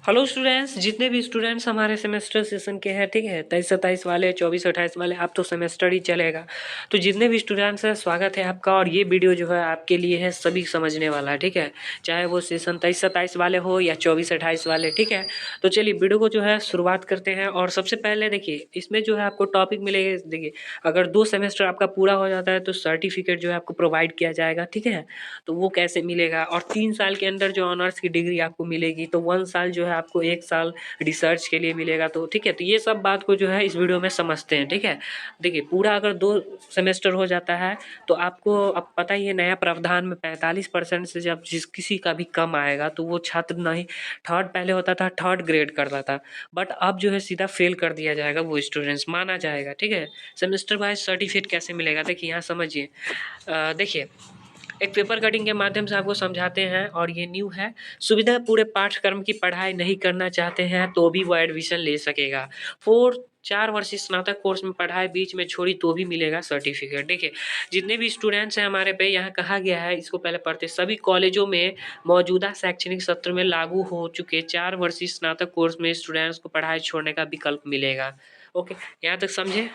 Hello students, जितने भी students हमारे सेमेस्टर सेशन के हैं, ठीक है, 23-27 वाले, 24-28 वाले, आप तो सेमेस्टर ही चलेगा। तो जितने भी स्टूडेंट्स हैं, स्वागत है आपका। और ये वीडियो जो है आपके लिए है सभी समझने वाला, ठीक है, चाहे वो सेशन 23-27 वाले हो या 24-28 वाले, ठीक है। तो चलिए वीडियो को जो है शुरुआत करते हैं। और सबसे पहले देखिए, इसमें जो है आपको टॉपिक मिलेगा। देखिए, अगर 2 सेमेस्टर आपका पूरा हो जाता है तो सर्टिफिकेट जो है आपको प्रोवाइड किया जाएगा, ठीक है। तो वो कैसे मिलेगा, और 3 साल के अंदर जो ऑनर्स की डिग्री आपको मिलेगी, तो 1 साल जो है आपको 1 साल रिसर्च के लिए मिलेगा। तो ठीक है, तो ये सब बात को जो है इस वीडियो में समझते हैं, ठीक है। देखिए, पूरा अगर 2 सेमेस्टर हो जाता है तो आपको अब पता ही है, नया प्रावधान में 45% से जब जिस किसी का भी कम आएगा तो वो छात्र नहीं, थर्ड पहले होता था, थर्ड ग्रेड करता था, बट अब जो है सीधा फेल कर दिया जाएगा, वो स्टूडेंट्स माना जाएगा, ठीक है। सेमेस्टर वाइज सर्टिफिकेट कैसे मिलेगा, देखिए यहाँ समझिए। देखिए, एक पेपर कटिंग के माध्यम से आपको समझाते हैं, और ये न्यू है। सुविधा पूरे पाठ्यक्रम की पढ़ाई नहीं करना चाहते हैं तो भी वो एडमिशन ले सकेगा। 4 वर्षीय स्नातक कोर्स में पढ़ाई बीच में छोड़ी तो भी मिलेगा सर्टिफिकेट। देखिए, जितने भी स्टूडेंट्स हैं हमारे पे, यहाँ कहा गया है, इसको पहले पढ़ते, सभी कॉलेजों में मौजूदा शैक्षणिक सत्र में लागू हो चुके 4 वर्षीय स्नातक कोर्स में स्टूडेंट्स को पढ़ाई छोड़ने का विकल्प मिलेगा। ओके, यहाँ तक समझे,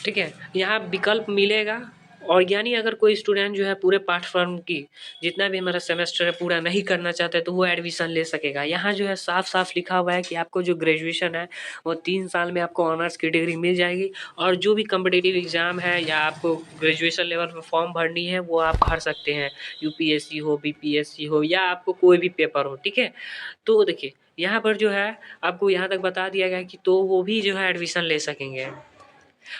ठीक है। यहाँ विकल्प मिलेगा। और यानी अगर कोई स्टूडेंट जो है पूरे पाठ्यक्रम की जितना भी हमारा सेमेस्टर है पूरा नहीं करना चाहता है तो वो एडमिशन ले सकेगा। यहाँ जो है साफ साफ लिखा हुआ है कि आपको जो ग्रेजुएशन है वो 3 साल में आपको ऑनर्स की डिग्री मिल जाएगी। और जो भी कम्पिटिटिव एग्जाम है या आपको ग्रेजुएशन लेवल पर फॉर्म भरनी है वो आप भर सकते हैं, यूपीएससी हो, बीपीएससी हो, या आपको कोई भी पेपर हो, ठीक है। तो देखिए, यहाँ पर जो है आपको यहाँ तक बता दिया गया है कि तो वो भी जो है एडमिशन ले सकेंगे।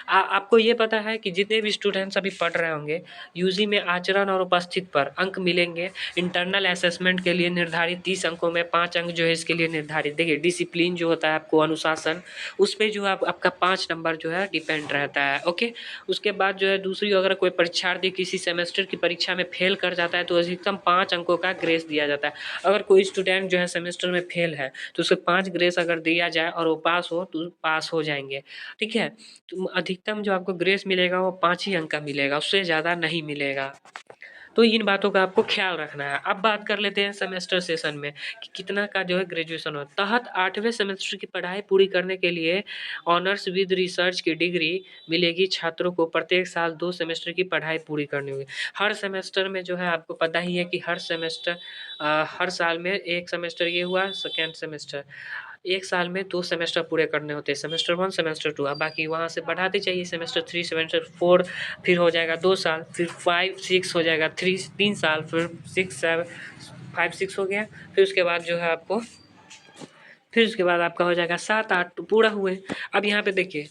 आपको ये पता है कि जितने भी स्टूडेंट्स अभी पढ़ रहे होंगे, यूजी में आचरण और उपस्थित पर अंक मिलेंगे। इंटरनल असेसमेंट के लिए निर्धारित 30 अंकों में 5 अंक जो है इसके लिए निर्धारित। देखिए, डिसिप्लिन जो होता है आपको, अनुशासन, उस पे जो है आपका 5 नंबर जो है डिपेंड रहता है। ओके, उसके बाद जो है दूसरी, अगर कोई परीक्षार्थी किसी सेमेस्टर की परीक्षा में फेल कर जाता है तो अधिकतम 5 अंकों का ग्रेस दिया जाता है। अगर कोई स्टूडेंट जो है सेमेस्टर में फेल है तो उसे 5 ग्रेस अगर दिया जाए और वो पास हो तो पास हो जाएंगे, ठीक है। तो अधिकतम जो आपको ग्रेस मिलेगा वो 5 ही अंक का मिलेगा, उससे ज़्यादा नहीं मिलेगा। तो इन बातों का आपको ख्याल रखना है। अब बात कर लेते हैं सेमेस्टर सेशन में कि कितना का जो है ग्रेजुएशन हो। तहत 8वें सेमेस्टर की पढ़ाई पूरी करने के लिए ऑनर्स विद रिसर्च की डिग्री मिलेगी। छात्रों को प्रत्येक साल 2 सेमेस्टर की पढ़ाई पूरी करनी होगी। हर सेमेस्टर में जो है आपको पता ही है कि हर सेमेस्टर हर साल में 1 सेमेस्टर ये हुआ, सेकेंड सेमेस्टर 1 साल में 2 सेमेस्टर पूरे करने होते हैं, सेमेस्टर 1, सेमेस्टर 2। अब बाकी वहाँ से बढ़ाते जाइए, सेमेस्टर 3, सेमेस्टर 4, फिर हो जाएगा 2 साल, फिर 5, 6 हो जाएगा, 3 साल, फिर 6, 7, 5, 6 हो गया। फिर उसके बाद जो है आपको, फिर उसके बाद आपका हो जाएगा 7, 8, तो पूरा हुए। अब यहाँ पे देखिए,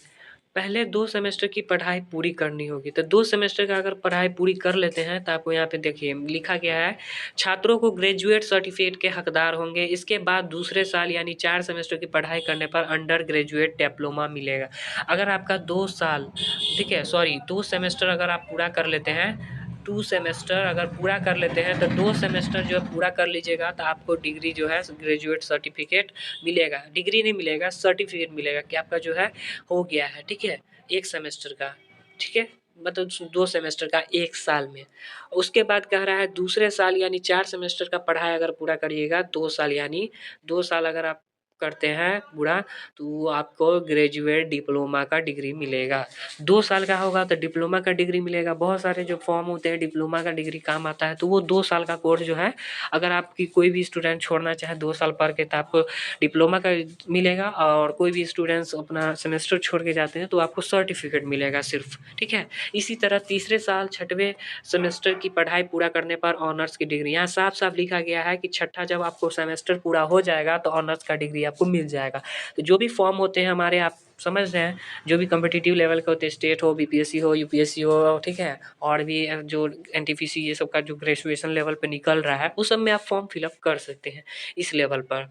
पहले 2 सेमेस्टर की पढ़ाई पूरी करनी होगी, तो 2 सेमेस्टर का अगर पढ़ाई पूरी कर लेते हैं तो आपको यहाँ पे देखिए लिखा गया है, छात्रों को ग्रेजुएट सर्टिफिकेट के हकदार होंगे। इसके बाद दूसरे साल यानी 4 सेमेस्टर की पढ़ाई करने पर अंडर ग्रेजुएट डिप्लोमा मिलेगा। अगर आपका 2 साल, ठीक है, सॉरी 2 सेमेस्टर अगर आप पूरा कर लेते हैं, 2 सेमेस्टर अगर पूरा कर लेते हैं तो 2 सेमेस्टर जो है पूरा कर लीजिएगा तो आपको डिग्री जो है ग्रेजुएट सर्टिफिकेट मिलेगा। डिग्री नहीं मिलेगा, सर्टिफिकेट मिलेगा कि आपका जो है हो गया है, ठीक है, 1 सेमेस्टर का, ठीक है, मतलब 2 सेमेस्टर का 1 साल में। उसके बाद कह रहा है दूसरे साल यानी 4 सेमेस्टर का पढ़ाई अगर पूरा करिएगा, 2 साल यानी 2 साल अगर आप करते हैं पूरा, तो आपको ग्रेजुएट डिप्लोमा का डिग्री मिलेगा। 2 साल का होगा तो डिप्लोमा का डिग्री मिलेगा। बहुत सारे जो फॉर्म होते हैं डिप्लोमा का डिग्री काम आता है, तो वो 2 साल का कोर्स जो है, अगर आपकी कोई भी स्टूडेंट छोड़ना चाहे 2 साल पढ़ के, तो आपको डिप्लोमा का मिलेगा। और कोई भी स्टूडेंट्स अपना सेमेस्टर छोड़ के जाते हैं तो आपको सर्टिफिकेट मिलेगा सिर्फ, ठीक है। इसी तरह तीसरे साल 6वें सेमेस्टर की पढ़ाई पूरा करने पर ऑनर्स की डिग्री, यहाँ साफ साफ लिखा गया है कि छठा जब आपको सेमेस्टर पूरा हो जाएगा तो ऑनर्स का डिग्री आपको मिल जाएगा। तो जो भी फॉर्म होते हैं हमारे, आप समझ रहे हैं, जो भी कॉम्पिटिटिव लेवल के होते हैं, स्टेट हो, बीपीएससी हो, यूपीएससी हो, ठीक है, और भी जो एनटीपीसी ये सब का जो ग्रेजुएशन लेवल पे निकल रहा है, उस सब में आप फॉर्म फिलअप कर सकते हैं इस लेवल पर।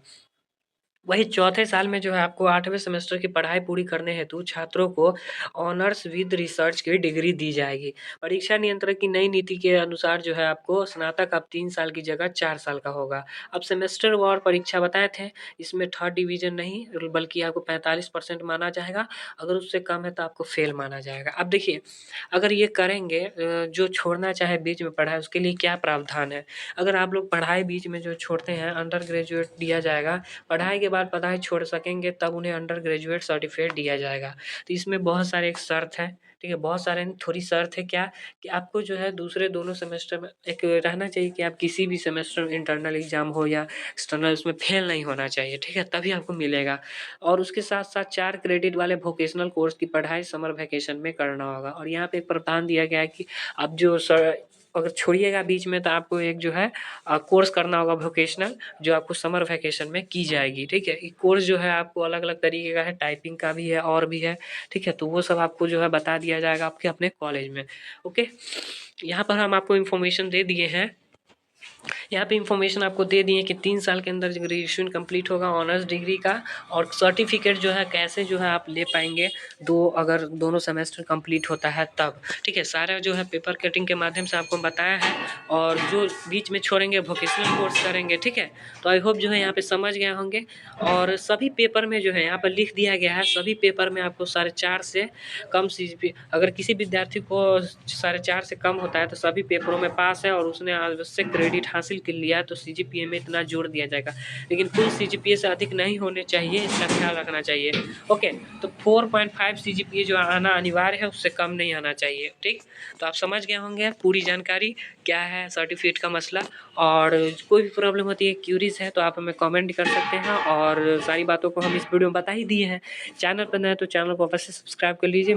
वही चौथे साल में जो है आपको 8वें सेमेस्टर की पढ़ाई पूरी करने हेतु छात्रों को ऑनर्स विद रिसर्च की डिग्री दी जाएगी। परीक्षा नियंत्रक की नई नीति के अनुसार जो है आपको स्नातक अब 3 साल की जगह 4 साल का होगा। अब सेमेस्टर वार परीक्षा बताए थे, इसमें थर्ड डिवीज़न नहीं बल्कि आपको 45% माना जाएगा, अगर उससे कम है तो आपको फेल माना जाएगा। अब देखिए, अगर ये करेंगे जो छोड़ना चाहे बीच में पढ़ाई उसके लिए क्या प्रावधान है? अगर आप लोग पढ़ाई बीच में जो छोड़ते हैं अंडर ग्रेजुएट दिया जाएगा, पढ़ाई के बाद पढ़ाई छोड़ सकेंगे तब उन्हें अंडर ग्रेजुएट सर्टिफिकेट दिया जाएगा। तो इसमें बहुत सारे एक शर्त है, ठीक है? बहुत सारे थोड़ी शर्त है क्या कि आपको जो है दूसरे दोनों सेमेस्टर में एक रहना चाहिए कि आप किसी भी सेमेस्टर में इंटरनल एग्ज़ाम हो या एक्सटर्नल उसमें फेल नहीं होना चाहिए, ठीक है? तभी आपको मिलेगा और उसके साथ-साथ 4 क्रेडिट वाले वोकेशनल कोर्स की पढ़ाई समर वैकेशन में करना होगा और यहाँ पे एक प्रावधान दिया गया है कि आप जो अगर छोड़िएगा बीच में तो आपको एक जो है कोर्स करना होगा वोकेशनल जो आपको समर वैकेशन में की जाएगी, ठीक है? ये कोर्स जो है आपको अलग-अलग तरीके का है, टाइपिंग का भी है और भी है, ठीक है? तो वो सब आपको जो है बता दिया जाएगा आपके अपने कॉलेज में, ओके? यहाँ पर हम आपको इन्फॉर्मेशन दे दिए हैं। यहाँ पे इन्फॉर्मेशन आपको दे दिए कि 3 साल के अंदर जो ग्रेजुएशन कंप्लीट होगा ऑनर्स डिग्री का और सर्टिफिकेट जो है कैसे जो है आप ले पाएंगे अगर दोनों सेमेस्टर कंप्लीट होता है तब, ठीक है? सारा जो है पेपर कटिंग के माध्यम से आपको बताया है और जो बीच में छोड़ेंगे वोकेशनल कोर्स करेंगे, ठीक है? तो आई होप जो है यहाँ पे समझ गए होंगे और सभी पेपर में जो है यहाँ पर लिख दिया गया है सभी पेपर में आपको 4.5 से कम CGPA अगर किसी विद्यार्थी को 4.5 से कम होता है तो सभी पेपरों में पास है और उसने आवश्यक क्रेडिट हासिल कर लिया है तो CGPA में इतना जोड़ दिया जाएगा, लेकिन कुल CGPA से अधिक नहीं होने चाहिए, इसका ख्याल रखना चाहिए। ओके, तो 4.5 CGPA जो आना अनिवार्य है उससे कम नहीं आना चाहिए, ठीक? तो आप समझ गए होंगे पूरी जानकारी क्या है सर्टिफिकेट का मसला और कोई भी प्रॉब्लम होती है क्यूरीज है तो आप हमें कमेंट कर सकते हैं और सारी बातों को हम इस वीडियो में बता ही दिए हैं। चैनल पर नए तो चैनल को अवश्य सब्सक्राइब कर लीजिए।